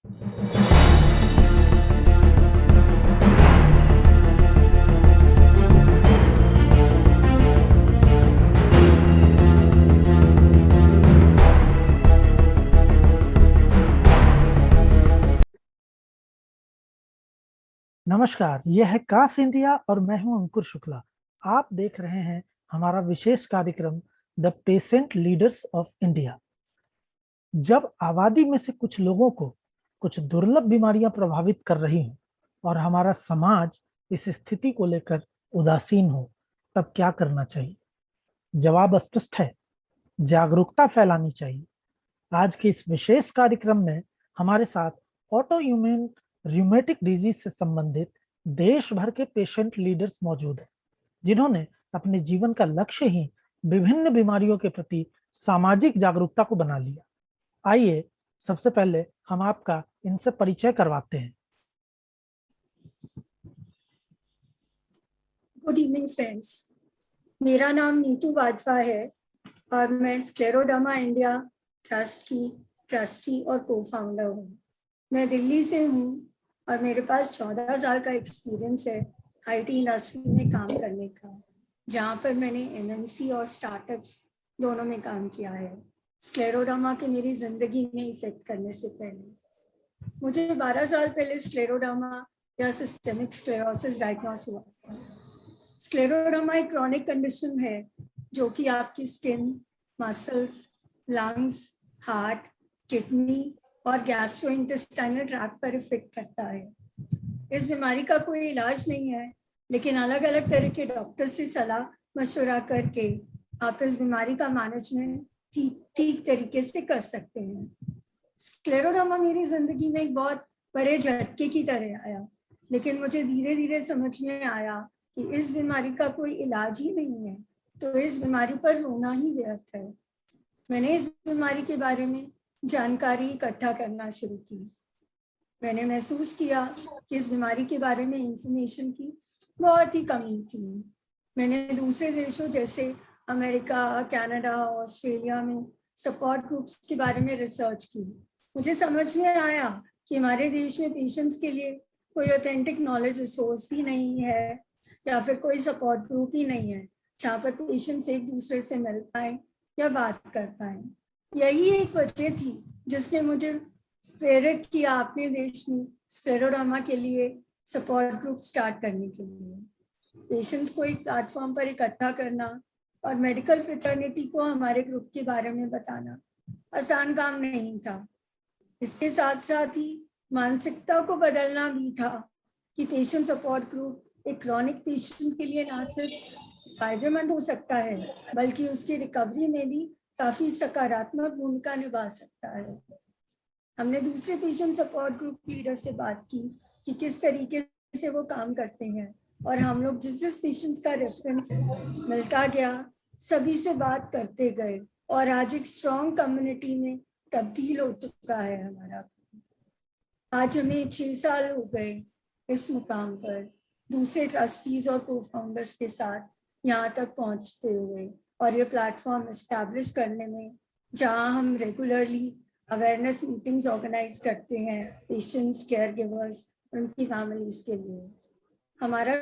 नमस्कार, यह है कास इंडिया और मैं हूं अंकुर शुक्ला। आप देख रहे हैं हमारा विशेष कार्यक्रम the patient leaders of India. जब आबादी में से कुछ लोगों को कुछ दुर्लभ बीमारियां प्रभावित कर रही हों और हमारा समाज इस स्थिति को लेकर उदासीन हो, तब क्या करना चाहिए? जवाब स्पष्ट है, जागरूकता फैलानी चाहिए। आज के इस विशेष कार्यक्रम में हमारे साथ ऑटो इम्यून रूमेटिक डिजीज से संबंधित देश भर के पेशेंट लीडर्स मौजूद हैं, जिन्होंने अपने जीवन का लक्ष्य ही विभिन्न बीमारियों के प्रति सामाजिक जागरूकता को बना लिया। आइए सबसे पहले हम आपका इनसे परिचय करवाते हैं। गुड इवनिंग फ्रेंड्स, मेरा नाम नीतू वाधवा है और मैं स्क्लेरोडर्मा इंडिया ट्रस्ट की ट्रस्टी और को फाउंडर हूँ। मैं दिल्ली से हूँ और मेरे पास 14 साल का एक्सपीरियंस है आईटी इंडस्ट्री में काम करने का, जहाँ पर मैंने एमएनसी और स्टार्टअप्स दोनों में काम किया है। स्क्लेरोडर्मा के मेरी जिंदगी में इफेक्ट करने से पहले मुझे 12 साल पहले स्क्लेरोडर्मा या सिस्टेमिक स्क्लेरोसिस डायग्नोस हुआ था। स्क्लेरोडर्मा एक क्रॉनिक कंडीशन है जो कि आपकी skin, muscles, lungs, heart, kidney और गैस्ट्रोइंटेस्टाइनल ट्रैक्ट पर इफेक्ट करता है। इस बीमारी का कोई इलाज नहीं है, लेकिन अलग अलग तरह के डॉक्टर से सलाह मशवरा करके आप इस बीमारी का मैनेजमेंट ठीक तरीके से कर सकते हैं। स्क्लेरोडर्मा मेरी जिंदगी में एक बहुत बड़े झटके की तरह आया, लेकिन मुझे धीरे धीरे समझ में आया कि इस बीमारी का कोई इलाज ही नहीं है, तो इस बीमारी पर रोना ही व्यर्थ है। मैंने इस बीमारी के बारे में जानकारी इकट्ठा करना शुरू की। मैंने महसूस किया कि इस बीमारी के बारे में इंफॉर्मेशन की बहुत ही कमी थी। मैंने दूसरे देशों जैसे अमेरिका, कनाडा, ऑस्ट्रेलिया में सपोर्ट ग्रुप्स के बारे में रिसर्च की। मुझे समझ में आया कि हमारे देश में पेशेंट्स के लिए कोई ऑथेंटिक नॉलेज रिसोर्स भी नहीं है या फिर कोई सपोर्ट ग्रुप ही नहीं है जहाँ पर पेशेंट्स एक दूसरे से मिल पाए या बात कर पाए। यही एक वजह थी जिसने मुझे प्रेरित किया अपने देश में स्क्लेरोडर्मा के लिए सपोर्ट ग्रुप स्टार्ट करने के लिए। पेशेंट्स को एक प्लेटफॉर्म पर इकट्ठा करना और मेडिकल फ्रेटर्निटी को हमारे ग्रुप के बारे में बताना आसान काम नहीं था। इसके साथ साथ ही मानसिकता को बदलना भी था कि पेशेंट सपोर्ट ग्रुप एक क्रॉनिक पेशेंट के लिए ना सिर्फ फायदेमंद हो सकता है, बल्कि उसकी रिकवरी में भी काफी सकारात्मक भूमिका निभा सकता है। हमने दूसरे पेशेंट सपोर्ट ग्रुप लीडर से बात की कि किस तरीके से वो काम करते हैं, और हम लोग जिस पेशेंट्स का रेफरेंस मिलता गया, सभी से बात करते गए और आज एक स्ट्रॉन्ग कम्युनिटी में तब्दील हो चुका है हमारा। आज हमें 6 साल हो गए इस मुकाम पर दूसरे ट्रस्टीज और को फाउंडर्स के साथ यहाँ तक पहुँचते हुए, और ये प्लेटफॉर्म एस्टैब्लिश करने में, जहाँ हम रेगुलरली अवेयरनेस मीटिंग्स ऑर्गेनाइज करते हैं पेशेंट्स, केयर गिवर्स, उनकी फैमिलीज के लिए। हमारा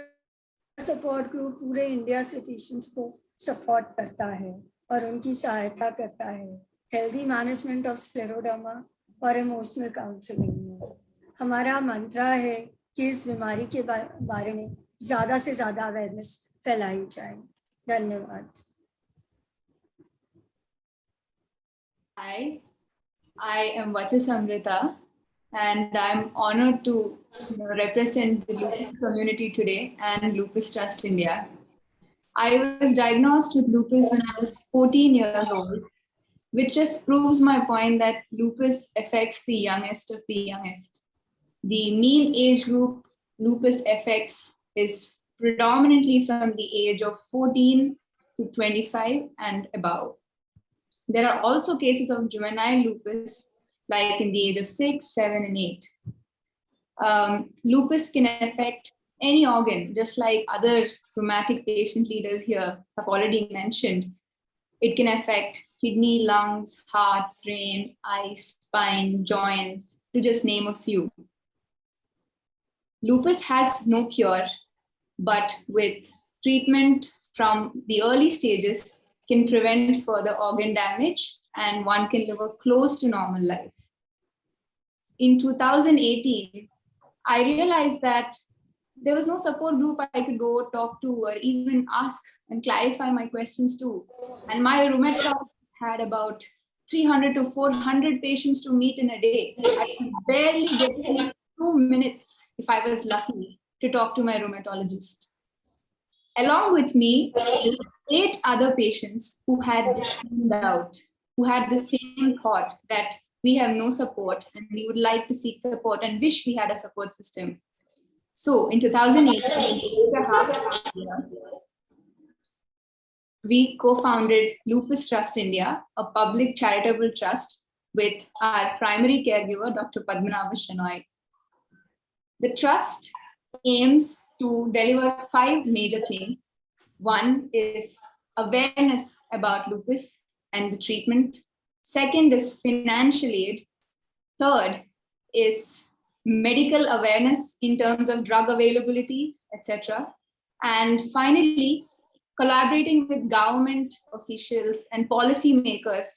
सपोर्ट ग्रुप पूरे इंडिया से पेशेंट्स को सपोर्ट करता है और उनकी सहायता करता है हेल्दी मैनेजमेंट ऑफ स्क्लेरोडर्मा और इमोशनल काउंसलिंग में। हमारा मंत्रा है कि इस बीमारी के बारे में ज़्यादा से ज़्यादा अवेयरनेस फैलाई जाए। धन्यवाद। Hi, I am Vachas Amrita, and I'm honored to represent the lupus community today and Lupus Trust India. I was diagnosed with lupus when I was 14 years old, which just proves my point that lupus affects the youngest of the youngest. The mean age group lupus affects is predominantly from the age of 14 to 25 and above. There are also cases of juvenile lupus, like in the age of 6, 7, and 8. Lupus can affect any organ, just like other rheumatic patient leaders here have already mentioned. It can affect kidney, lungs, heart, brain, eyes, spine, joints, to just name a few. Lupus has no cure, but with treatment from the early stages can prevent further organ damage and one can live a close to normal life. In 2018, I realized that there was no support group I could go talk to or even ask and clarify my questions to. And my rheumatologist had about 300 to 400 patients to meet in a day. I could barely get 2 minutes, if I was lucky, to talk to my rheumatologist. Along with me, 8 other patients who had the same doubt, who had the same thought that we have no support and we would like to seek support and wish we had a support system. So in 2018, we co-founded Lupus Trust India, a public charitable trust with our primary caregiver, Dr. Padmanabha Shenoy. The trust aims to deliver 5 major things. One is awareness about lupus and the treatment. Second is financial aid. Third is medical awareness in terms of drug availability, etc. And finally, collaborating with government officials and policymakers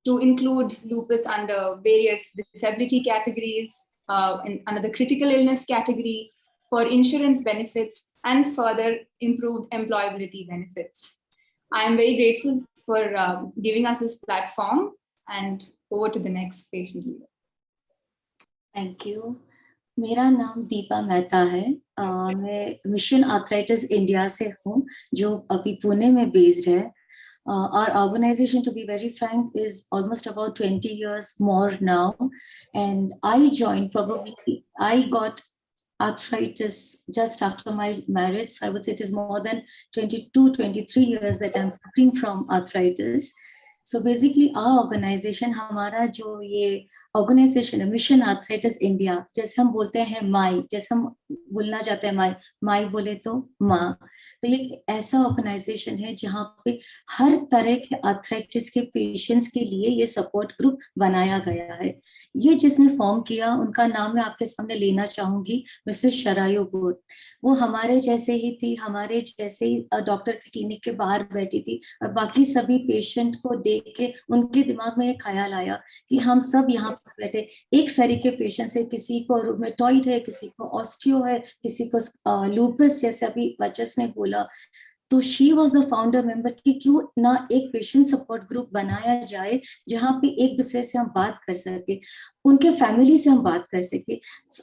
to include lupus under various disability categories, under the critical illness category, for insurance benefits and further improved employability benefits. I am very grateful for giving us this platform, and over to the next patient leader. Thank you. मेरा नाम दीपा मेहता है. मैं mission Arthritis India से हूँ जो अभी पुणे में based है. Our organization, to be very frank, is almost about 20 years more now, and I joined I got arthritis just after my marriage. So I would say it is more than 22-23 years that I'm suffering from arthritis. So basically our organization, हमारा जो ये organization है, mission Arthritis India, जैसे हम बोलते हैं माई, जैसे हम बोलना चाहते हैं माई, माई बोले तो माँ. तो ये ऐसा ऑर्गेनाइजेशन है जहाँ पे हर तरह के आर्थराइटिस के पेशेंट्स के लिए ये सपोर्ट ग्रुप बनाया गया है. ये जिसने फॉर्म किया उनका नाम मैं आपके सामने लेना चाहूंगी, मिसेस शरायो बोट. वो हमारे जैसे ही थी, हमारे जैसे ही डॉक्टर की क्लिनिक के बाहर बैठी थी और बाकी सभी पेशेंट को देख के उनके दिमाग में ये ख्याल आया कि हम सब यहाँ पर बैठे एक सरी के पेशेंट्स है, किसी को रूमेटॉइड है, किसी को ऑस्टियो है, किसी को लूपस जैसे अभी वचस ने बोला. तो she was the founder member कि क्यों ना एक पेशेंट सपोर्ट ग्रुप बनाया जाए जहाँ पे एक दूसरे से हम बात कर सके, उनके फैमिली से हम बात कर सके,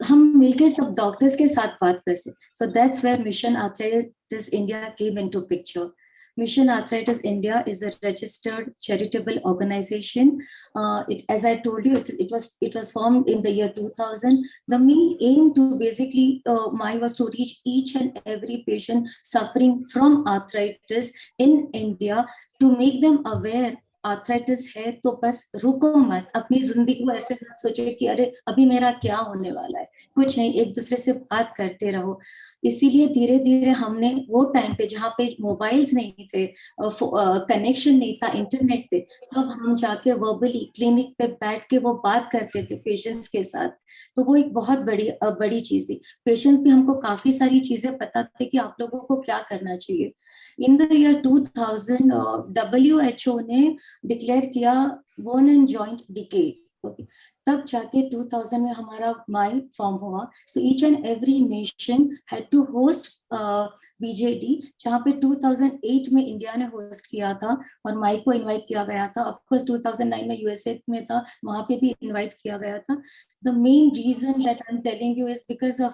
हम मिलके सब डॉक्टर्स के साथ बात कर सके. So that's where Mission Arthritis India came into picture. Mission Arthritis India is a registered charitable organization. As I told you, it was formed in the year 2000. The main aim to basically was to reach each and every patient suffering from arthritis in India, to make them aware arthritis है तो बस रुको मत, अपनी जिंदगी को ऐसे मत सोचो कि अरे अभी मेरा क्या होने वाला है. कुछ नहीं, एक दूसरे से बात करते रहो. इसीलिए धीरे धीरे हमने वो टाइम पे जहाँ पे मोबाइल्स नहीं थे, कनेक्शन नहीं था, इंटरनेट थे, तब हम जाके वर्बली क्लिनिक पे बैठ के वो बात करते थे पेशेंट्स के साथ. तो वो एक बहुत बड़ी चीज थी. पेशेंट्स भी हमको काफी सारी चीजें पता थे कि आप लोगों को क्या करना चाहिए. इन द ईयर 2000 WHO ने डिक्लेयर किया bone and joint decade. Okay, तब जाके 2000 में हमारा माई फॉर्म हुआ. So each and every nation had to host BJD, जहाँ पे 2008 में इंडिया ने होस्ट किया था और माई को इनवाइट किया गया था. ऑफ कोर्स 2009 में USA में था, वहाँ पे भी इनवाइट किया गया था. The main reason that I'm telling you is because of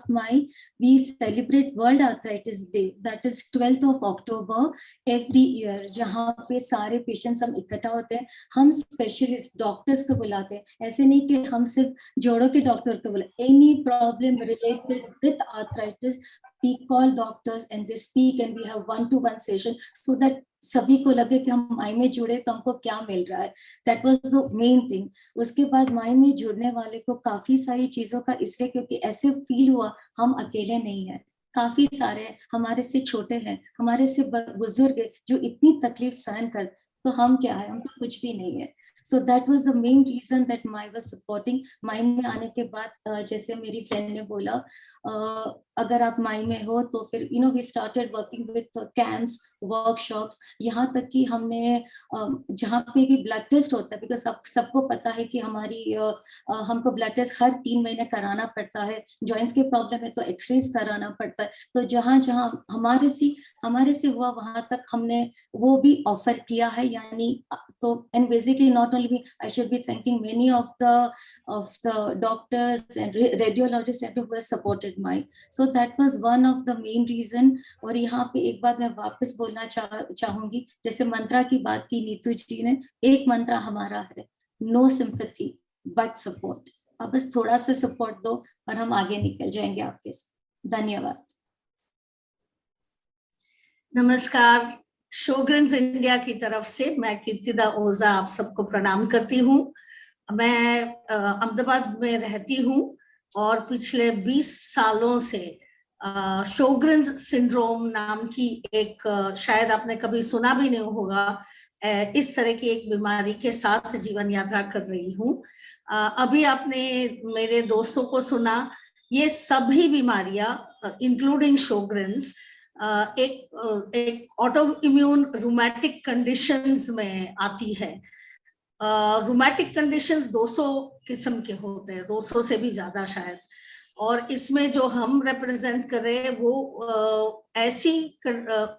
we celebrate World Arthritis Day, that is 12th of October every year, जहाँ पे सारे पेशेंट्स हम इकट्ठा होते हैं. हम स्पेशलिस्ट डॉक्टर्स को बुलाते हैं, ऐसे नहीं कि हम सिर्फ जोड़ों के डॉक्टर को बुलाते. Any problem related with arthritis, we call doctors and they speak and we have one-to-one session so that सभी को लगे कि हम माई में जुड़े तो हमको क्या मिल रहा है. That was the main thing. उसके बाद माई में जुड़ने वाले को काफी सारी चीजों का इसलिए क्योंकि ऐसे फील हुआ हम अकेले नहीं हैं. काफी सारे हमारे से छोटे हैं, हमारे से बुजुर्ग जो इतनी तकलीफ सहन कर, तो हम क्या है, हम तो कुछ भी नहीं है. So that was the main reason that my was supporting. माई में आने के बाद जैसे मेरी फ्रेंड ने बोला अगर आप माई में हो तो फिर we started working with camps, workshops, यहाँ तक कि हमने जहाँ पे भी ब्लड टेस्ट होता है, बिकॉज सबको पता है कि हमको ब्लड टेस्ट हर 3 महीने कराना पड़ता है, जॉइंट्स के प्रॉब्लम है तो एक्सरेज कराना पड़ता है, तो जहाँ जहाँ हमारे से हुआ वहां तक हमने वो भी ऑफर किया है, यानी तो and basically not only me, I should be thanking many of the doctors and radiologist who have supported my, so that was one of the main reason. और यहाँ पे एक बात मैं वापस बोलना चाहूंगी, जैसे मंत्रा की बात की नीतू जी ने, एक मंत्रा हमारा है, नो सिंपैथी बट सपोर्ट। आप बस थोड़ा सा सपोर्ट दो और हम आगे निकल जाएंगे आपके साथ। धन्यवाद। नमस्कार, शोग्रिन्स इंडिया की तरफ से मैं कीर्तिदा ओझा आप सबको प्रणाम करती हूँ। मैं अहमदाबाद में रहती हूँ और पिछले 20 सालों से शोग्रिन्स सिंड्रोम नाम की एक, शायद आपने कभी सुना भी नहीं होगा, इस तरह की एक बीमारी के साथ जीवन यात्रा कर रही हूँ। अभी आपने मेरे दोस्तों को सुना, ये सभी बीमारियां इंक्लूडिंग शोग्रिन्स एक ऑटो इम्यून रूमेटिक कंडीशंस में आती है। रूमेटिक कंडीशंस 200 किस्म के होते हैं, 200 से भी ज्यादा शायद, और इसमें जो हम रिप्रेजेंट कर रहे हैं वो ऐसी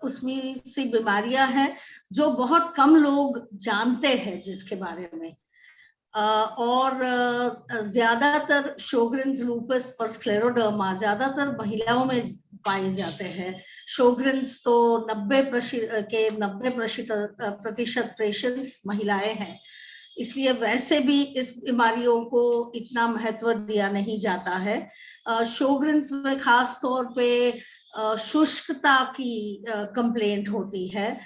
उसमें सी बीमारियां हैं जो बहुत कम लोग जानते हैं जिसके बारे में, और ज्यादातर शोग्रिन्स, लूपस और स्क्लेरोडर्मा ज्यादातर महिलाओं में पाए जाते हैं। शोग्रिन्स तो 90% पेशेंट्स महिलाएं हैं, इसलिए वैसे भी इस बीमारियों को इतना महत्व दिया नहीं जाता है। शोग्रिन्स में खास तौर पे शुष्कता की कंप्लेंट होती है,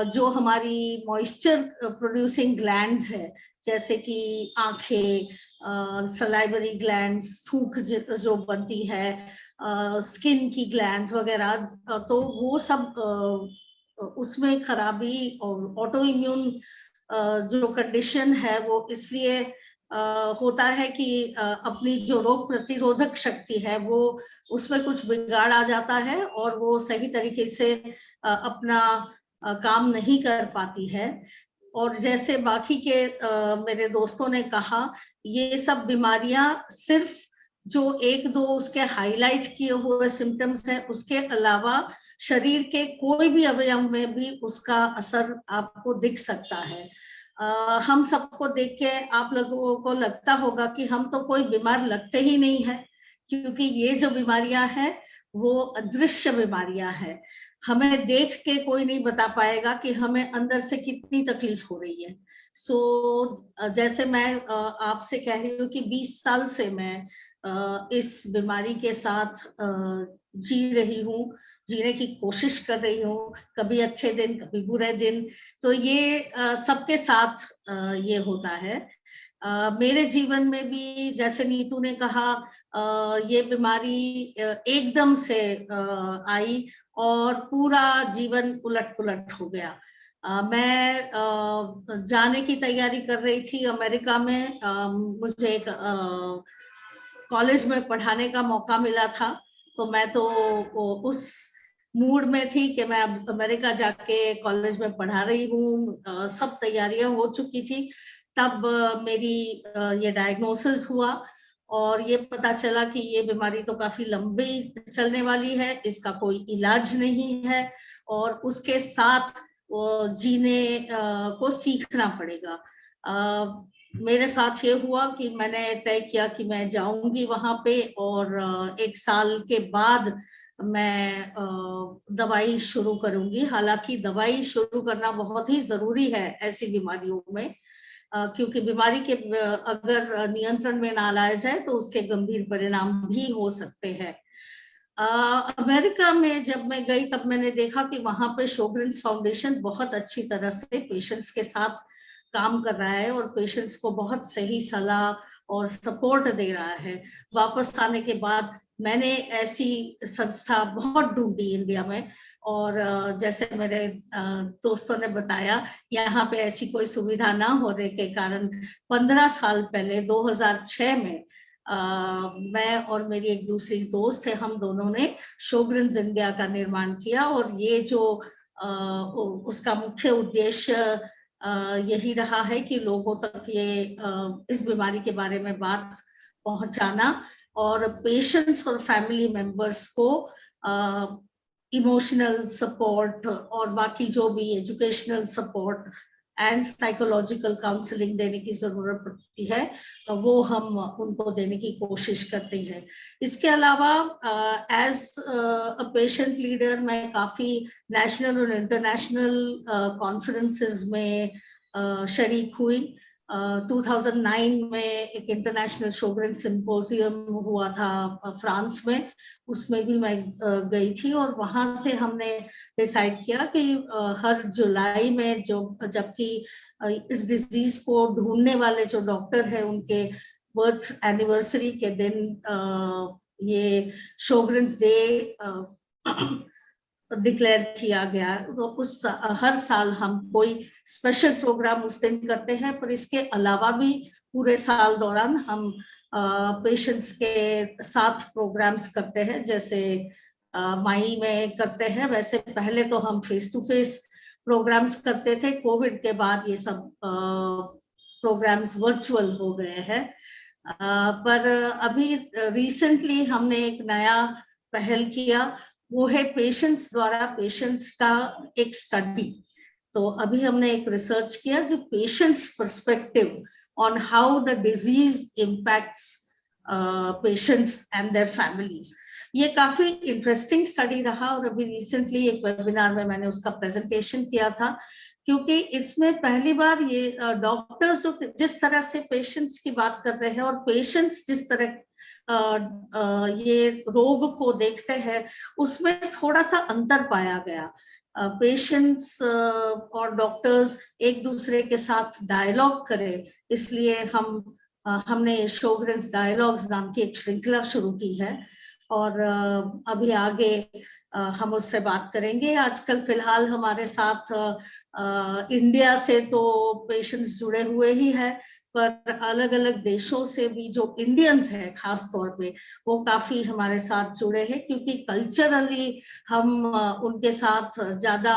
जो हमारी मॉइस्चर प्रोड्यूसिंग ग्लैंड्स है, जैसे कि आंखें, सलाइवरी ग्लैंड्स, थूक जो बनती है, स्किन की ग्लैंड्स वगैरह, तो वो सब उसमें खराबी और ऑटो इम्यून जो कंडीशन है वो इसलिए होता है कि अपनी जो रोग प्रतिरोधक शक्ति है वो उसमें कुछ बिगाड़ आ जाता है और वो सही तरीके से अपना काम नहीं कर पाती है। और जैसे बाकी के मेरे दोस्तों ने कहा, ये सब बीमारियां सिर्फ जो 1-2 उसके हाईलाइट किए हुए सिम्टम्स हैं, उसके अलावा शरीर के कोई भी अवयव में भी उसका असर आपको दिख सकता है। हम सबको देख के आप लोगों को लगता होगा कि हम तो कोई बीमार लगते ही नहीं है, क्योंकि ये जो बीमारियां हैं वो अदृश्य बीमारियां हैं। हमें देख के कोई नहीं बता पाएगा कि हमें अंदर से कितनी तकलीफ हो रही है। जैसे मैं आपसे कह रही हूँ कि 20 साल से मैं इस बीमारी के साथ जी रही हूँ, जीने की कोशिश कर रही हूँ, कभी अच्छे दिन कभी बुरे दिन, तो ये सबके साथ ये होता है। मेरे जीवन में भी जैसे नीतू ने कहा, ये बीमारी एकदम से आई और पूरा जीवन उलट पुलट हो गया। मैं जाने की तैयारी कर रही थी अमेरिका में, मुझे एक कॉलेज में पढ़ाने का मौका मिला था, तो मैं तो उस मूड में थी कि मैं अब अमेरिका जाके कॉलेज में पढ़ा रही हूँ, सब तैयारियां हो चुकी थी। तब मेरी ये डायग्नोसिस हुआ और ये पता चला कि ये बीमारी तो काफी लंबी चलने वाली है, इसका कोई इलाज नहीं है और उसके साथ जीने को सीखना पड़ेगा। मेरे साथ ये हुआ कि मैंने तय किया कि मैं जाऊंगी वहां पे और 1 साल के बाद मैं दवाई शुरू करूंगी। हालांकि दवाई शुरू करना बहुत ही जरूरी है ऐसी बीमारियों में, क्योंकि बीमारी के अगर नियंत्रण में ना लाया जाए तो उसके गंभीर परिणाम भी हो सकते हैं। अमेरिका में जब मैं गई तब मैंने देखा कि वहां पे शोग्रिन्स फाउंडेशन बहुत अच्छी तरह से पेशेंट्स के साथ काम कर रहा है और पेशेंट्स को बहुत सही सलाह और सपोर्ट दे रहा है। वापस आने के बाद मैंने ऐसी संस्था बहुत ढूंढी इंडिया में और जैसे मेरे दोस्तों ने बताया, यहाँ पे ऐसी कोई सुविधा ना होने के कारण 15 साल पहले 2006 में मैं और मेरी एक दूसरी दोस्त है, हम दोनों ने शोग्रिन्स इंडिया का निर्माण किया। और ये जो उसका मुख्य उद्देश्य यही रहा है कि लोगों तक ये इस बीमारी के बारे में बात पहुंचाना और पेशेंट्स और फैमिली मेंबर्स को इमोशनल सपोर्ट और बाकी जो भी educational support and psychological counselling देने की जरूरत पड़ती है, वो हम उनको देने की कोशिश करते हैं। इसके अलावा एज अ पेशेंट लीडर मैं काफी नेशनल और इंटरनेशनल कॉन्फ्रेंसेस में शरीक हुई। 2009 में एक इंटरनेशनल शोग्रिन सिंपोजियम हुआ था फ्रांस में, उसमें भी मैं गई थी। और वहां से हमने डिसाइड किया कि हर जुलाई में जबकि इस डिजीज को ढूंढने वाले जो डॉक्टर हैं उनके बर्थ एनिवर्सरी के दिन ये शोग्रिन्स डे डिक्लेयर किया गया। तो उस हर साल हम कोई स्पेशल प्रोग्राम उस दिन करते हैं, पर इसके अलावा भी पूरे साल दौरान हम पेशेंट्स के साथ प्रोग्राम्स करते हैं। जैसे मई में करते हैं, वैसे पहले तो हम फेस टू फेस प्रोग्राम्स करते थे, कोविड के बाद ये सब प्रोग्राम्स वर्चुअल हो गए हैं। पर अभी रिसेंटली हमने एक नया पहल किया, वो है पेशेंट्स द्वारा पेशेंट्स का एक स्टडी। तो अभी हमने एक रिसर्च किया जो patients perspective on how the disease impacts patients and their families. ये काफी इंटरेस्टिंग स्टडी रहा और अभी रिसेंटली एक वेबिनार में मैंने उसका प्रेजेंटेशन किया था, क्योंकि इसमें पहली बार ये डॉक्टर्स जो जिस तरह से पेशेंट्स की बात करते हैं और पेशेंट्स जिस तरह ये रोग को देखते हैं, उसमें थोड़ा सा अंतर पाया गया। पेशेंट्स और डॉक्टर्स एक दूसरे के साथ डायलॉग करें, इसलिए हमने शोग्रिन्स डायलॉग्स नाम की एक श्रृंखला शुरू की है। और अभी आगे हम उससे बात करेंगे। आजकल फिलहाल हमारे साथ इंडिया से तो पेशेंट्स जुड़े हुए ही हैं, पर अलग अलग देशों से भी जो इंडियंस हैं खास तौर पे, वो काफी हमारे साथ जुड़े हैं, क्योंकि कल्चरली हम उनके साथ ज्यादा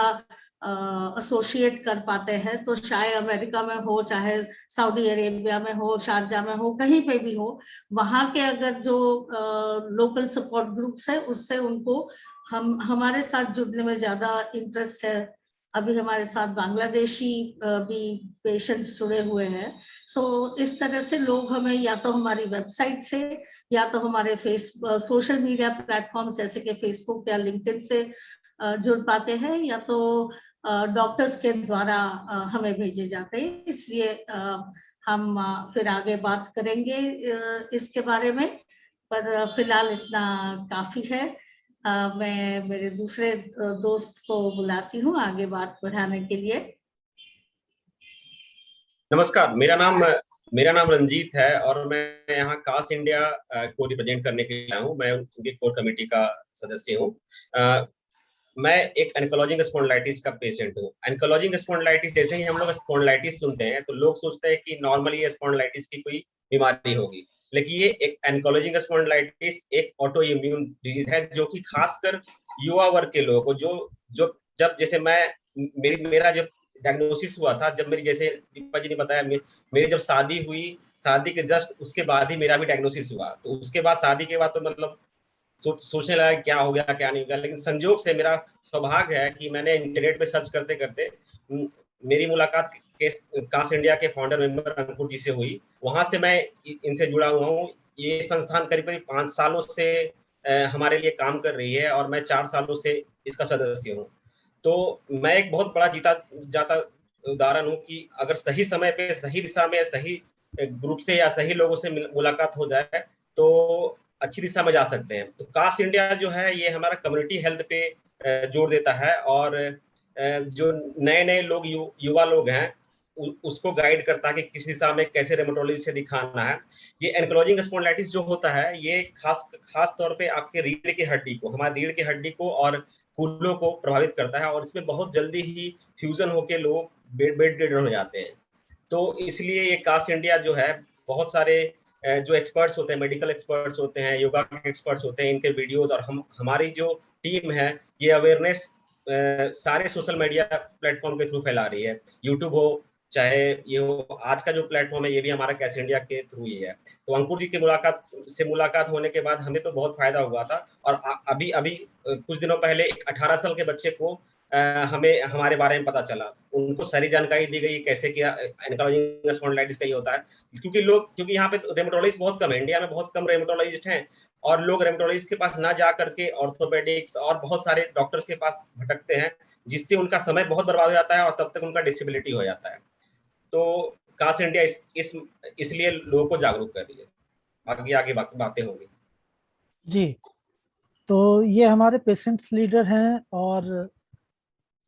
एसोसिएट कर पाते हैं। तो चाहे अमेरिका में हो, चाहे सऊदी अरेबिया में हो, शारजा में हो, कहीं पे भी हो, वहाँ के अगर जो लोकल सपोर्ट ग्रुप्स है, उससे उनको हमारे साथ जुड़ने में ज्यादा इंटरेस्ट है। अभी हमारे साथ बांग्लादेशी भी पेशेंट्स जुड़े हुए हैं। सो इस तरह से लोग हमें या तो हमारी वेबसाइट से या तो हमारे सोशल मीडिया प्लेटफॉर्म जैसे कि फेसबुक या लिंक्डइन से जुड़ पाते हैं, या तो डॉक्टर्स के द्वारा हमें भेजे जाते हैं। इसलिए हम फिर आगे बात करेंगे इसके बारे में, पर फिलहाल इतना काफी है। मैं मेरे दूसरे दोस्त को बुलाती हूँ आगे बात बढ़ाने के लिए। नमस्कार, मेरा नाम रंजीत है और मैं यहाँ कास इंडिया को रिप्रेजेंट करने के लिए आया हूँ। मैं उनके कोर कमेटी का सदस्य हूँ। मैं एक एन्कोलॉजिंग स्पॉन्डिलाइटिस का पेशेंट हूँ। एन्कोलॉजिंग स्पॉन्डिलाइटिस, जैसे ही हम लोग स्पॉन्डिलाइटिस सुनते हैं तो लोग सोचते हैं कि नॉर्मली स्पॉन्डिलाइटिस की कोई बीमारी होगी, लेकिन ये एक एन्कोलॉजिंग स्पॉन्डिलाइटिस एक ऑटो इम्यून डिजीज है, जो कि खासकर युवा वर्ग के लोगों को जब जैसे मेरा जब डायग्नोसिस हुआ था, जब मेरी, जैसे दीपा जी ने बताया, मेरी जब शादी हुई, शादी के जस्ट उसके बाद ही मेरा भी डायग्नोसिस हुआ। तो उसके बाद शादी के बाद तो मतलब सोचने लगा क्या हो गया क्या नहीं हो गया, लेकिन संजोग से मेरा सौभाग्य है कि मैंने इंटरनेट पे सर्च करते करते मेरी मुलाकात कास इंडिया के फाउंडर मेंबर अंकुर जी से हुई। वहां से मैं इनसे जुड़ा हुआ हूँ। ये संस्थान करीब 5 सालों से हमारे लिए काम कर रही है और मैं 4 सालों से इसका सदस्य हूँ। तो मैं एक बहुत बड़ा जीता जाता उदाहरण हूँ कि अगर सही समय पे, सही दिशा में, सही ग्रुप से या सही लोगों से मुलाकात हो जाए तो अच्छी दिशा में जा सकते हैं। तो कास इंडिया जो है ये हमारा कम्युनिटी हेल्थ पे जोर देता है और जो नए लोग, युवा लोग हैं, उसको गाइड करता है कि किस दिशा में कैसे रेमेटोलॉजिस्ट से दिखाना है। ये एन्कोलॉजिंग स्पॉन्डिलाइटिस जो होता है, ये खास तौर पे आपके रीढ़ की हड्डी को, हमारी रीढ़ की हड्डी को और फूलों को प्रभावित करता है और इसमें बहुत जल्दी ही फ्यूजन होके लोग बेड रिडन हो जाते हैं। तो इसलिए ये कास्ट इंडिया जो है, बहुत सारे जो एक्सपर्ट्स होते हैं, मेडिकल एक्सपर्ट्स होते हैं, योगा के एक्सपर्ट्स होते हैं, इनके वीडियोस और हमारी जो टीम है ये अवेयरनेस सारे सोशल मीडिया प्लेटफॉर्म के थ्रू फैला रही है। यूट्यूब हो चाहे ये हो, आज का जो प्लेटफॉर्म है ये भी हमारा कास्ट इंडिया के थ्रू ही है। तो अंकुर जी की मुलाकात होने के बाद हमें तो बहुत फायदा हुआ था। और अभी कुछ दिनों पहले एक 18 साल के बच्चे को हमें हमारे बारे में पता चला, उनको सारी जानकारी दी गई कैसे किया एंकाइलोजिंग स्पॉन्डिलाइटिस का ये होता है। क्योंकि यहाँ पे रेमेटोलॉजिस्ट बहुत कम है, इंडिया में बहुत कम रेमेटोलॉजिस्ट हैं और लोग रेमेटोलॉजिस्ट के पास ना जा करके ऑर्थोपेडिक्स और बहुत सारे डॉक्टर्स के पास भटकते हैं, जिससे उनका समय बहुत बर्बाद हो जाता है और तब तक उनका डिसेबिलिटी हो जाता है। तो कास्ट इंडिया इसलिए लोगों को जागरूक कर रही है। आगे बातें होंगी जी। तो ये हमारे पेशेंट्स लीडर हैं और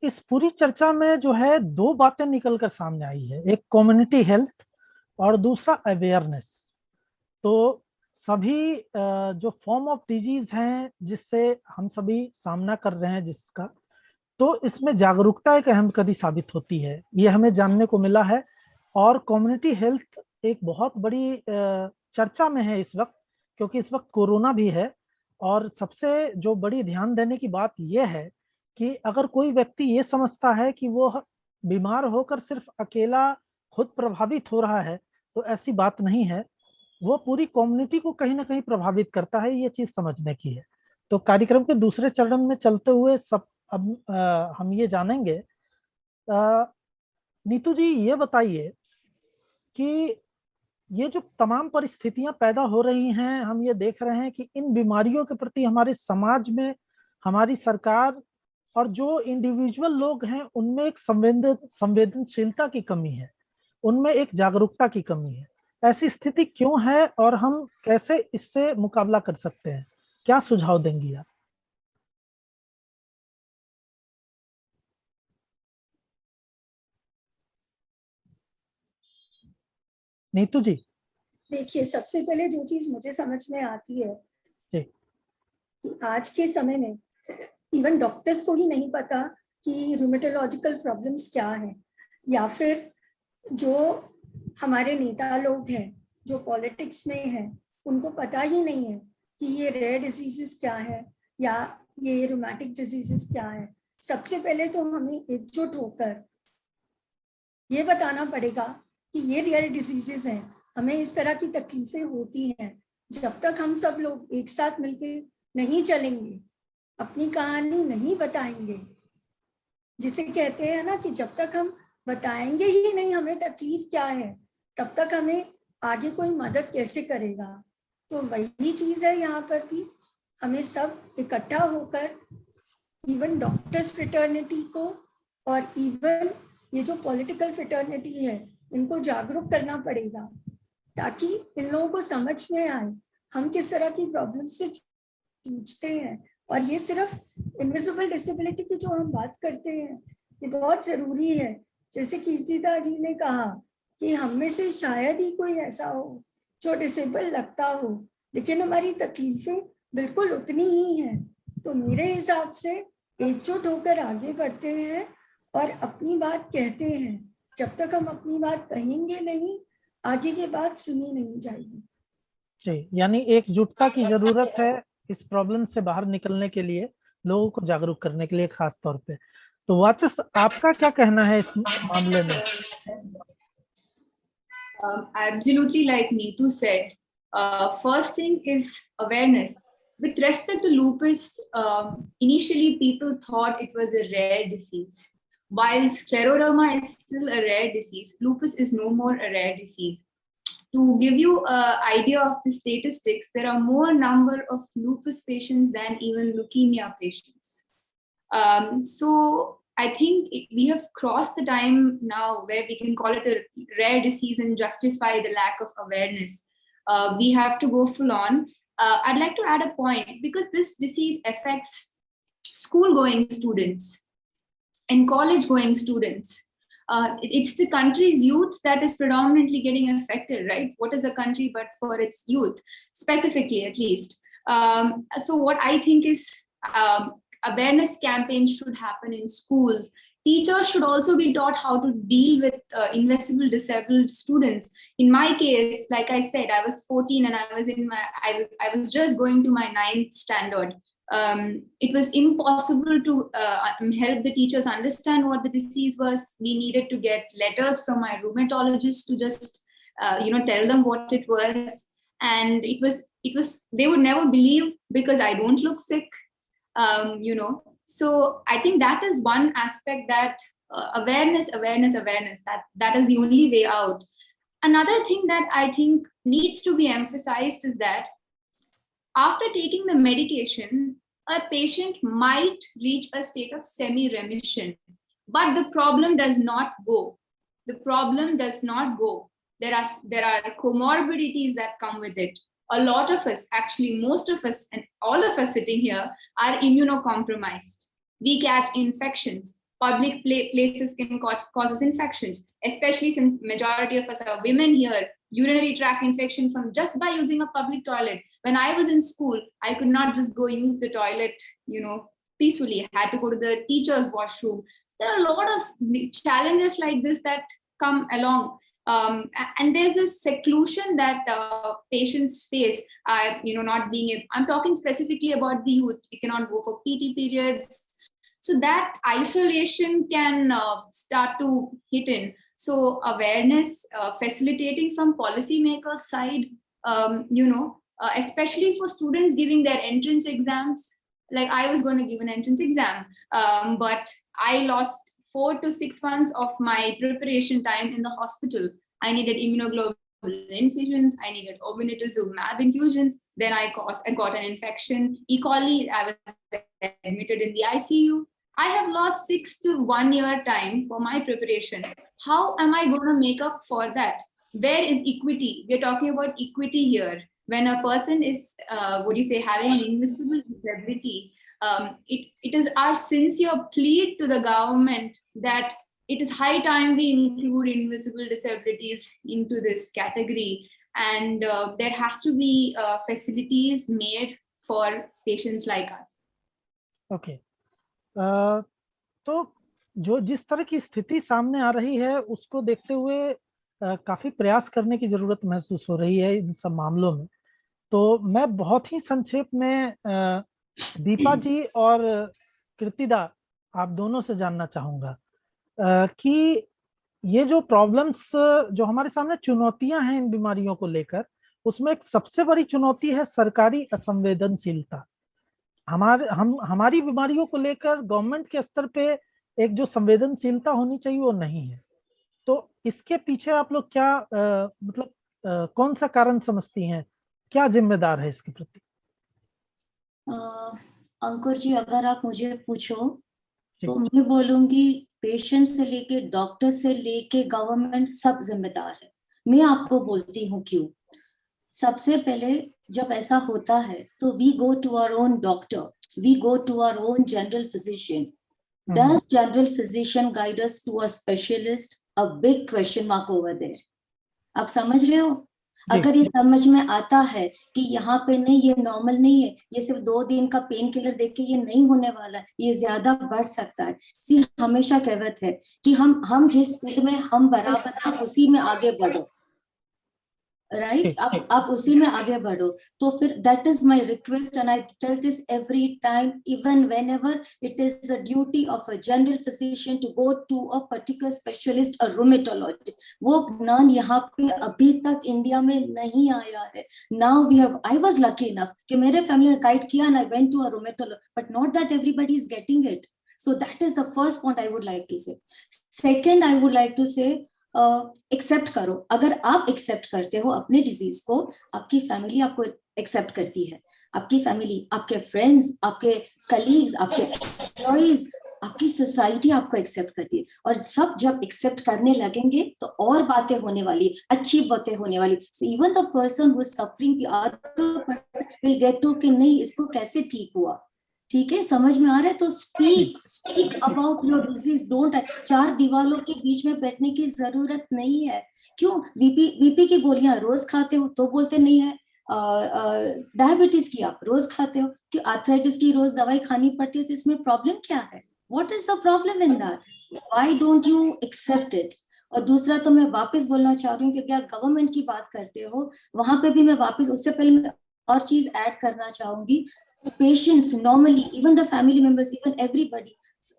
इस पूरी चर्चा में जो है दो बातें निकल कर सामने आई है, एक कम्युनिटी हेल्थ और दूसरा अवेयरनेस। तो सभी जो फॉर्म ऑफ डिजीज हैं जिससे हम सभी सामना कर रहे हैं जिसका, तो इसमें जागरूकता एक अहम कड़ी साबित होती है, ये हमें जानने को मिला है। और कम्युनिटी हेल्थ एक बहुत बड़ी चर्चा में है इस वक्त, क्योंकि इस वक्त कोरोना भी है। और सबसे जो बड़ी ध्यान देने की बात यह है कि अगर कोई व्यक्ति ये समझता है कि वो बीमार होकर सिर्फ अकेला खुद प्रभावित हो रहा है, तो ऐसी बात नहीं है, वो पूरी कम्युनिटी को कहीं ना कहीं प्रभावित करता है, ये चीज समझने की है। तो कार्यक्रम के दूसरे चरण में चलते हुए अब हम ये जानेंगे, नीतू जी ये बताइए कि ये जो तमाम परिस्थितियां पैदा हो रही हैं, हम ये देख रहे हैं कि इन बीमारियों के प्रति हमारे समाज में, हमारी सरकार और जो इंडिविजुअल लोग हैं उनमें एक संवेदनशीलता की कमी है, उनमें एक जागरूकता की कमी है। ऐसी स्थिति क्यों है और हम कैसे इससे मुकाबला कर सकते हैं? क्या सुझाव देंगी आप? नीतू जी। देखिए, सबसे पहले जो चीज मुझे समझ में आती है कि आज के समय में इवन डॉक्टर्स को ही नहीं पता कि रूमेटोलॉजिकल प्रॉब्लम्स क्या है, या फिर जो हमारे नेता लोग हैं जो पॉलिटिक्स में हैं उनको पता ही नहीं है कि ये रेयर डिजीजेस क्या है या ये रूमेटिक डिजीजेस क्या है। सबसे पहले तो हमें एकजुट होकर ये बताना पड़ेगा कि ये रेयर डिजीजेस हैं, हमें इस तरह की तकलीफें होती हैं। जब तक हम सब लोग एक साथ मिलकर नहीं चलेंगे, अपनी कहानी नहीं बताएंगे, जिसे कहते हैं ना कि जब तक हम बताएंगे ही नहीं हमें तकलीफ क्या है, तब तक हमें आगे कोई मदद कैसे करेगा। तो वही चीज है यहाँ पर भी, हमें सब इकट्ठा होकर इवन डॉक्टर्स फ्रेटर्निटी को और इवन ये जो पॉलिटिकल फ्रेटर्निटी है इनको जागरूक करना पड़ेगा, ताकि इन लोगों को समझ में आए हम किस तरह की प्रॉब्लम से जूझते हैं। और ये सिर्फ इनविजिबल डिसेबिलिटी की जो हम बात करते हैं ये बहुत जरूरी है। जैसे कीर्तिदा जी ने कहा कि हम में से शायद ही कोई ऐसा हो जो डिसेबल लगता हो, लेकिन हमारी तकलीफें बिल्कुल उतनी ही हैं। तो मेरे हिसाब से एकजुट होकर आगे बढ़ते हैं और अपनी बात कहते हैं। जब तक हम अपनी बात कहेंगे नहीं, आगे की बात सुनी नहीं जाएगी। जी, यानी एकजुटता की जरूरत है इस प्रॉब्लम से बाहर निकलने के लिए, लोगों को जागरूक करने के लिए खास तौर पे। तो वाचस, आपका क्या कहना है इस मामले में? Absolutely, like Neetu said, first thing is awareness. With respect to lupus, initially people thought it was a rare disease. While scleroderma is still a rare disease, lupus is no more a rare disease. To give you an idea of the statistics, there are more number of lupus patients than even leukemia patients. So I think we have crossed the time now where we can call it a rare disease and justify the lack of awareness. We have to go full on. I'd like to add a point, because this disease affects school-going students and college-going students. It's the country's youth that is predominantly getting affected, right? What is a country but for its youth, specifically at least? So what I think is, awareness campaigns should happen in schools. Teachers should also be taught how to deal with invisible disabled students. In my case, like I said, I was 14 and I was just going to my 9th standard. It was impossible to help the teachers understand what the disease was. We needed to get letters from my rheumatologist to just tell them what it was, and it was they would never believe because I don't look sick. So I think that is one aspect, that awareness, that is the only way out. Another thing that I think needs to be emphasized is that after taking the medication, a patient might reach a state of semi-remission, but the problem does not go. There are comorbidities that come with it. A lot of us, actually most of us and all of us sitting here, are immunocompromised. We catch infections. Public places can cause us infections, especially since majority of us are women here. Urinary tract infection from just by using a public toilet. When I was in school, I could not just go use the toilet, peacefully. I had to go to the teacher's washroom. There are a lot of challenges like this that come along. And there's a seclusion that patients face, not being able, I'm talking specifically about the youth. We cannot go for PT periods. So that isolation can start to hit in. So awareness, facilitating from policymakers' side, especially for students giving their entrance exams. Like I was going to give an entrance exam, but I lost 4 to 6 months of my preparation time in the hospital. I needed immunoglobulin infusions, I needed obinutuzumab infusions, then I got an infection, E. coli, I was admitted in the ICU. I have lost 6 to 1 year time for my preparation. How am I going to make up for that? Where is equity? We're talking about equity here. When a person is, having an invisible disability, it is our sincere plea to the government that it is high time we include invisible disabilities into this category, and there has to be facilities made for patients like us. Okay. तो जिस तरह की स्थिति सामने आ रही है उसको देखते हुए काफी प्रयास करने की जरूरत महसूस हो रही है इन सब मामलों में। तो मैं बहुत ही संक्षेप में दीपा जी और कृतिदा आप दोनों से जानना चाहूंगा कि ये जो प्रॉब्लम्स जो हमारे सामने चुनौतियां हैं इन बीमारियों को लेकर, उसमें एक सबसे बड़ी चुनौती है सरकारी असंवेदनशीलता। हमारी बीमारियों को लेकर गवर्नमेंट के स्तर पे एक जो संवेदनशीलता होनी चाहिए वो नहीं है। तो इसके पीछे आप लोग क्या कौन सा कारण समझती हैं, क्या जिम्मेदार है इसके प्रति? अंकुर जी, अगर आप मुझे पूछो तो मैं बोलूंगी पेशेंट से लेके डॉक्टर से लेके गवर्नमेंट सब जिम्मेदार है। मैं आपको बोलती हूँ क्यों। सबसे पहले जब ऐसा होता है तो we go to our own doctor, we go to our own general physician. Does general physician guide us to a specialist? A big question mark over there. आप समझ रहे हो? अगर ये समझ में आता है कि यहाँ पे नहीं, ये नॉर्मल नहीं है, ये सिर्फ 2 दिन का पेन किलर देख के ये नहीं होने वाला है, ये ज्यादा बढ़ सकता है। हमेशा कहवत है कि हम जिस फील्ड में हम बराबर, आप उसी में आगे बढ़ो, राइट? आप उसी में आगे बढ़ो। तो फिर that is my request and I tell this every time, even whenever it is a duty of a general physician to go to a particular specialist, a rheumatologist. वो ज्ञान यहाँ पे अभी तक इंडिया में नहीं आया है। Now we have, I was lucky enough कि मेरे फैमिली ने गाइड किया and I went to a rheumatologist, but not that everybody is getting it. So that is the first point I would like to say. Second, I would like to say, accept करो। अगर आप accept करते हो अपने disease को, आपकी family आपको accept करती है। आपकी फैमिली, आपके फ्रेंड्स, आपके कलीग्स, आपके एम्प्लॉइज, आपकी सोसाइटी आपको एक्सेप्ट करती है। और सब जब एक्सेप्ट करने लगेंगे तो और बातें होने वाली, अच्छी बातें होने वाली। So even the person who is suffering, the other person will get to कि नहीं, इसको कैसे ठीक हुआ। ठीक है, समझ में आ रहा है? तो speak about your disease. Don't, 4 दीवारों के बीच में बैठने की जरूरत नहीं है। क्यों? बीपी की गोलियां रोज खाते हो तो बोलते नहीं है, डायबिटीज की आप रोज खाते हो, कि आर्थराइटिस की रोज दवाई खानी पड़ती है, तो इसमें प्रॉब्लम क्या है? What is the problem in that? Why don't you accept it? और दूसरा तो मैं वापस बोलना चाह रही हूँ, क्योंकि आप गवर्नमेंट की बात करते हो, वहां पे भी मैं वापस, उससे पहले मैं और चीज ऐड करना चाहूंगी। Patients normally, even the family members, even everybody,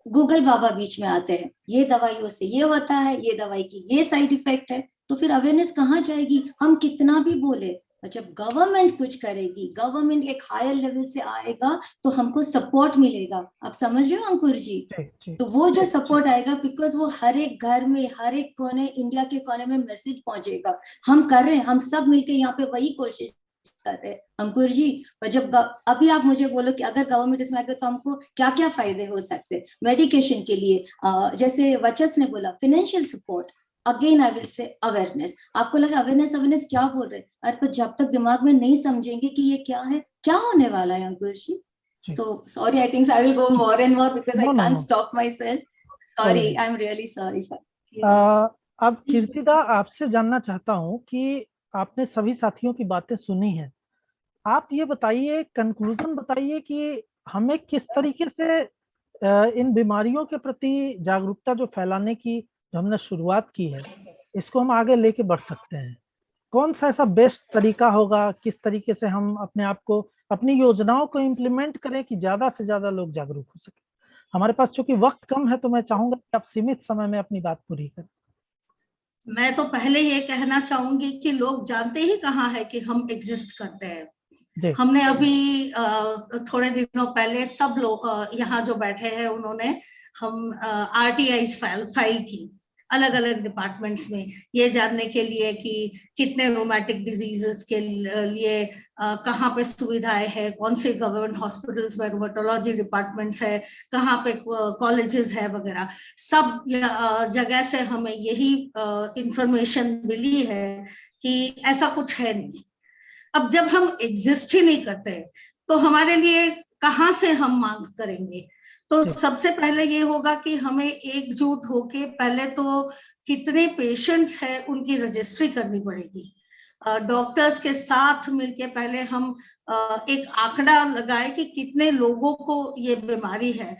Google बाबा बीच में आते हैं, ये दवाइयों से ये होता है, ये दवाई की ये साइड इफेक्ट है, तो फिर अवेयरनेस कहाँ जाएगी? हम कितना भी बोले, और जब गवर्नमेंट कुछ करेगी, गवर्नमेंट एक हायर लेवल से आएगा, तो हमको सपोर्ट मिलेगा। आप समझ रहे हो अंकुर जी? तो वो जो सपोर्ट आएगा, बिकॉज वो हर एक घर में, हर एक कोने, इंडिया के कोने में मैसेज पहुंचेगा। हम कर रहे हैं, हम सब मिलके यहाँ पे वही कोशिश कर रहे हैं अंकुर जी। और जब अभी आप मुझे बोलो कि अगर गवर्नमेंट इसमें आएगा तो हमको क्या क्या फायदे हो सकते हैं मेडिकेशन के लिए, जैसे वचस ने बोला, financial support, again I will say awareness. आपको लगा अवेयरनेस अवेयरनेस क्या बोल रहे हैं, अरे पर जब तक दिमाग में नहीं समझेंगे कि ये क्या है, क्या होने वाला है अंकुर जी? So sorry, I think I will go more and more because I can't stop myself. Sorry, I'm really sorry for. अब कीर्तिदा, आपसे जानना चाहता हूँ कि आपने सभी साथियों की बातें सुनी हैं, आप ये बताइए, कंक्लूजन बताइए कि हमें किस तरीके से इन बीमारियों के प्रति जागरूकता जो फैलाने की जो हमने शुरुआत की है, इसको हम आगे लेके बढ़ सकते हैं। कौन सा ऐसा बेस्ट तरीका होगा, किस तरीके से हम अपने आप को, अपनी योजनाओं को इम्प्लीमेंट करें कि ज्यादा से ज्यादा लोग जागरूक हो सके। हमारे पास चूंकि वक्त कम है, तो मैं चाहूंगा कि आप सीमित समय में अपनी बात पूरी करें। मैं तो पहले ये कहना चाहूंगी कि लोग जानते ही कहाँ है कि हम एग्जिस्ट करते हैं। हमने अभी थोड़े दिनों पहले सब लोग यहाँ जो बैठे हैं, उन्होंने हम RTI फाइल की अलग अलग डिपार्टमेंट्स में, ये जानने के लिए कि कितने रोमैटिक डिजीजेस के लिए कहाँ पे सुविधाएं है, कौन से गवर्नमेंट हॉस्पिटल्स में रोमेटोलॉजी डिपार्टमेंट्स है, कहाँ पे कॉलेजेस है वगैरह। सब जगह से हमें यही इंफॉर्मेशन मिली है कि ऐसा कुछ है नहीं। अब जब हम एग्जिस्ट ही नहीं करते, तो हमारे लिए कहाँ से हम मांग करेंगे? तो सबसे पहले ये होगा कि हमें एकजुट होके पहले तो कितने पेशेंट्स हैं उनकी रजिस्ट्री करनी पड़ेगी। डॉक्टर्स के साथ मिलके पहले हम एक आंकड़ा लगाए कि कितने लोगों को ये बीमारी है।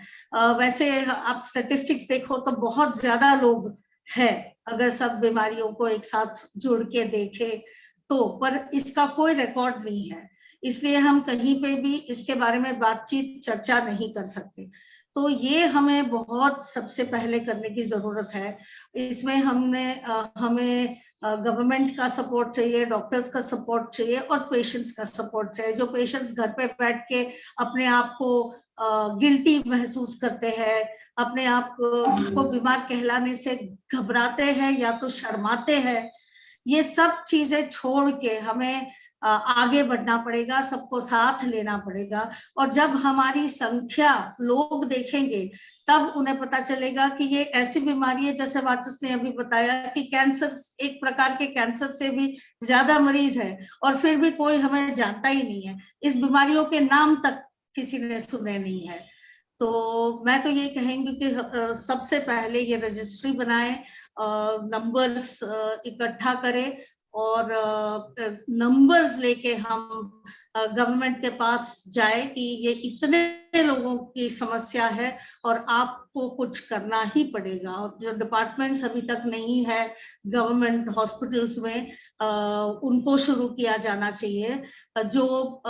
वैसे आप स्टैटिस्टिक्स देखो तो बहुत ज्यादा लोग हैं, अगर सब बीमारियों को एक साथ जुड़ के देखें तो, पर इसका कोई रिकॉर्ड नहीं है, इसलिए हम कहीं पे भी इसके बारे में बातचीत चर्चा नहीं कर सकते। तो ये हमें बहुत सबसे पहले करने की जरूरत है। इसमें हमें गवर्नमेंट का सपोर्ट चाहिए, डॉक्टर्स का सपोर्ट चाहिए और पेशेंट्स का सपोर्ट चाहिए। जो पेशेंट्स घर पे बैठ के अपने आप को गिल्टी महसूस करते हैं, अपने आप को बीमार कहलाने से घबराते हैं या तो शर्माते हैं, ये सब चीजें छोड़ के हमें आगे बढ़ना पड़ेगा, सबको साथ लेना पड़ेगा। और जब हमारी संख्या लोग देखेंगे, तब उन्हें पता चलेगा कि ये ऐसी बीमारी है, जैसे वाचस ने अभी बताया कि कैंसर, एक प्रकार के कैंसर से भी ज्यादा मरीज है और फिर भी कोई हमें जानता ही नहीं है, इस बीमारियों के नाम तक किसी ने सुने नहीं है। तो मैं तो ये कहेंगी कि सबसे पहले ये रजिस्ट्री बनाए, नंबर्स इकट्ठा करें और नंबर्स लेके हम गवर्नमेंट के पास जाए कि ये इतने लोगों की समस्या है और आपको कुछ करना ही पड़ेगा। और जो डिपार्टमेंट्स अभी तक नहीं है गवर्नमेंट हॉस्पिटल्स में, उनको शुरू किया जाना चाहिए। जो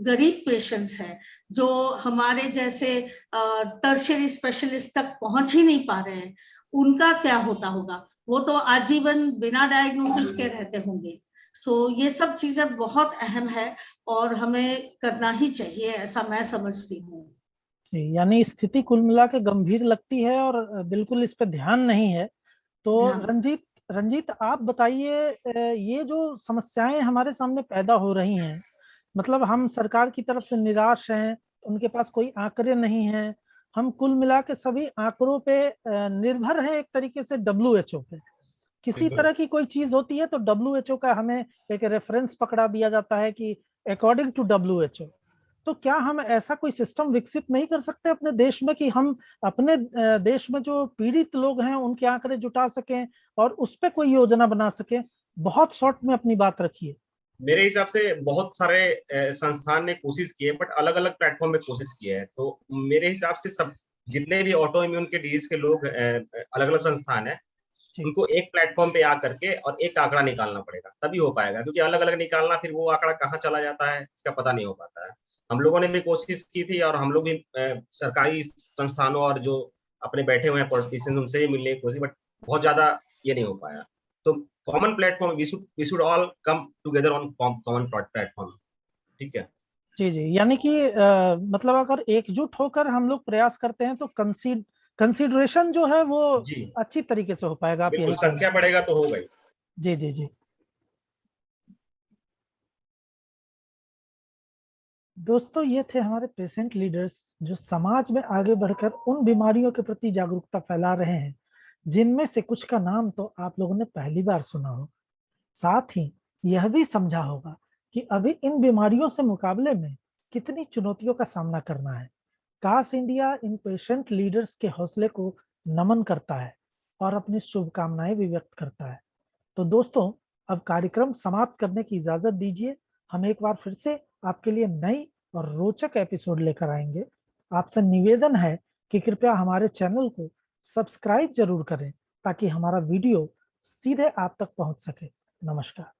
गरीब पेशेंट्स हैं, जो हमारे जैसे टर्शियरी स्पेशलिस्ट तक पहुंच ही नहीं पा रहे हैं, उनका क्या होता होगा? वो तो आजीवन बिना डायग्नोसिस के रहते होंगे। ये सब चीजें बहुत अहम है और हमें करना ही चाहिए, ऐसा मैं समझती हूँ। यानी स्थिति कुल मिला के गंभीर लगती है और बिल्कुल इस पे ध्यान नहीं है। तो रंजीत आप बताइए, ये जो समस्याएं हमारे सामने पैदा हो रही हैं, मतलब हम सरकार की तरफ से निराश हैं, उनके पास कोई आंकड़े नहीं हैं, हम कुल मिला के सभी आंकड़ों पे निर्भर हैं एक तरीके से WHO पे। किसी तरह की कोई चीज होती है तो WHO का हमें एक रेफरेंस पकड़ा दिया जाता है कि अकॉर्डिंग टू WHO। तो क्या हम ऐसा कोई सिस्टम विकसित नहीं कर सकते अपने देश में कि हम अपने देश में जो पीड़ित लोग हैं उनके आंकड़े जुटा सकें और उस पर कोई योजना बना सकें? बहुत शॉर्ट में अपनी बात रखिए। मेरे हिसाब से बहुत सारे संस्थान ने कोशिश की है, बट अलग अलग प्लेटफॉर्म में कोशिश की है। तो मेरे हिसाब से सब जितने भी ऑटो इम्यून के डिजीज के लोग अलग अलग संस्थान है, उनको एक प्लेटफॉर्म पे आ करके और एक आंकड़ा निकालना पड़ेगा, तभी हो पाएगा। क्योंकि अलग अलग निकालना, फिर वो आंकड़ा कहाँ चला जाता है इसका पता नहीं हो पाता है। हम लोगों ने भी कोशिश की थी, और हम लोग भी सरकारी संस्थानों और जो अपने बैठे हुए हैं पॉलिटिशियंस, उनसे भी मिलने की कोशिश, बट बहुत ज्यादा ये नहीं हो पाया। तो common platform, we should all come together on common platform. ठीक है जी जी, यानी कि मतलब अगर एकजुट होकर हम लोग प्रयास करते हैं तो कंसीडरेशन जो है वो जी, अच्छी तरीके से हो पाएगा, आप बिल्कुल, यही कहना। संख्या बढ़ेगा तो होगा ही। जी जी जी। दोस्तों, ये थे हमारे पेशेंट लीडर्स जो समाज में आगे बढ़कर उन बीमारियों के प्रति जागरूकता फैला रहे हैं जिनमें से कुछ का नाम तो आप लोगों ने पहली बार सुना हो। साथ ही यह भी समझा होगा कि अभी इन बीमारियों से मुकाबले में कितनी चुनौतियों का सामना करना है। कास इंडिया इन पेशेंट लीडर्स के हौसले को नमन करता है और अपनी शुभकामनाएं भी व्यक्त करता है। तो दोस्तों, अब कार्यक्रम समाप्त करने की इजाजत दीजिए। हम एक बार फिर से आपके लिए नई और रोचक एपिसोड लेकर आएंगे। आपसे निवेदन है कि कृपया हमारे चैनल को सब्सक्राइब जरूर करें ताकि हमारा वीडियो सीधे आप तक पहुंच सके। नमस्कार।